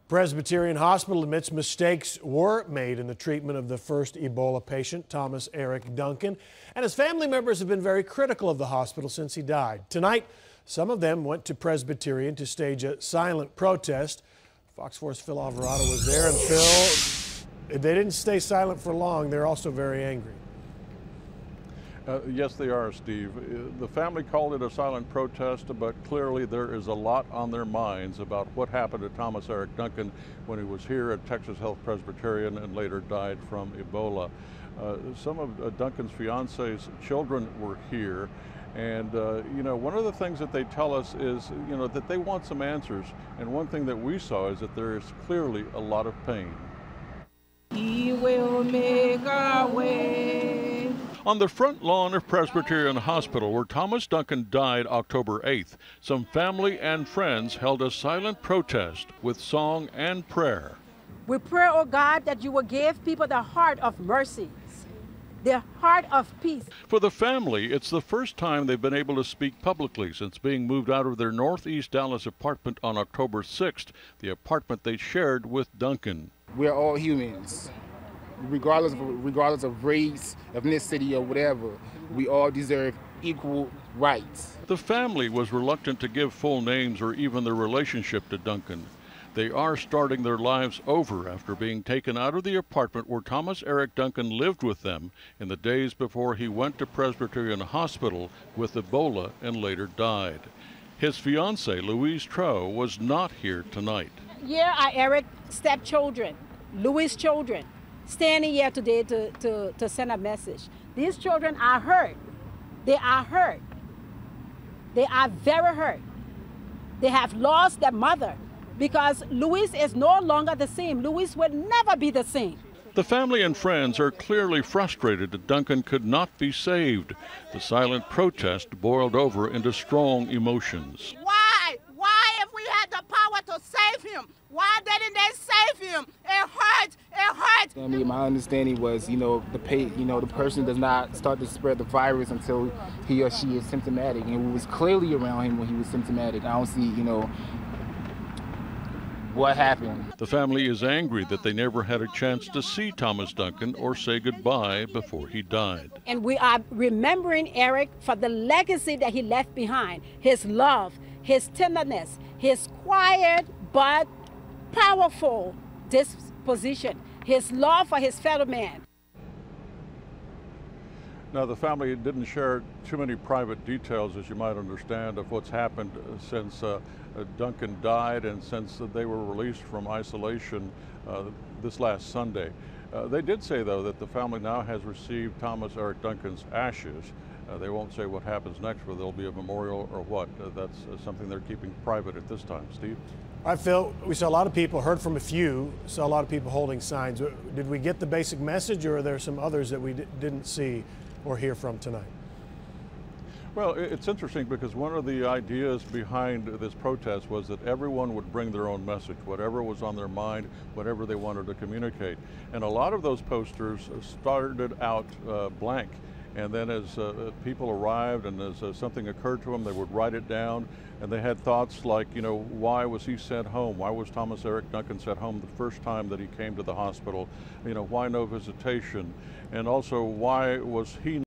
Presbyterian Hospital admits mistakes were made in the treatment of the first Ebola patient, Thomas Eric Duncan, and his family members have been very critical of the hospital since he died. Tonight, some of them went to Presbyterian to stage a silent protest. Fox 4's Phil Alvarado was there, and Phil, they didn't stay silent for long. They're also very angry. Yes, they are, Steve. The family called it a silent protest, but clearly there is a lot on their minds about what happened to Thomas Eric Duncan when he was here at Texas Health Presbyterian and later died from Ebola. Some of Duncan's fiance's children were here, and one of the things that they tell us is that they want some answers, and one thing that we saw is that there is clearly a lot of pain. He will make a way. On the front lawn of Presbyterian Hospital, where Thomas Duncan died October 8th, some family and friends held a silent protest with song and prayer. We pray, oh God, that you will give people the heart of mercy, the heart of peace. For the family, it's the first time they've been able to speak publicly since being moved out of their Northeast Dallas apartment on October 6th, the apartment they shared with Duncan. We're all humans. Regardless of race, ethnicity, or whatever, we all deserve equal rights. The family was reluctant to give full names or even their relationship to Duncan. They are starting their lives over after being taken out of the apartment where Thomas Eric Duncan lived with them in the days before he went to Presbyterian Hospital with Ebola and later died. His fiancée, Louise Trow, was not here tonight. Here are Eric's stepchildren, Louis' children, standing here today to send a message. These children are hurt. They are hurt. They are very hurt. They have lost their mother because Louis is no longer the same. Louis will never be the same. The family and friends are clearly frustrated that Duncan could not be saved. The silent protest boiled over into strong emotions. Why, if we had the power to save him, why didn't they save him? It hurts, it hurts. I mean, my understanding was, the person does not start to spread the virus until he or she is symptomatic. And we was clearly around him when he was symptomatic. I don't see, what happened. The family is angry that they never had a chance to see Thomas Duncan or say goodbye before he died. And we are remembering Eric for the legacy that he left behind, his love, his tenderness, his quiet but powerful disposition, his love for his fellow man. Now, the family didn't share too many private details, as you might understand, of what's happened since Duncan died and since they were released from isolation this last Sunday. They did say, though, that the family now has received Thomas Eric Duncan's ashes. They won't say what happens next, whether there'll be a memorial or what. That's something they're keeping private at this time. Steve? All right, Phil, we saw a lot of people, heard from a few, saw a lot of people holding signs. Did we get the basic message, or are there some others that we didn't see or hear from tonight? Well, it's interesting because one of the ideas behind this protest was that everyone would bring their own message, whatever was on their mind, whatever they wanted to communicate. And a lot of those posters started out blank. And then as people arrived and as something occurred to them, they would write it down. And they had thoughts like, why was he sent home? Why was Thomas Eric Duncan sent home the first time that he came to the hospital? Why no visitation? And also, why was he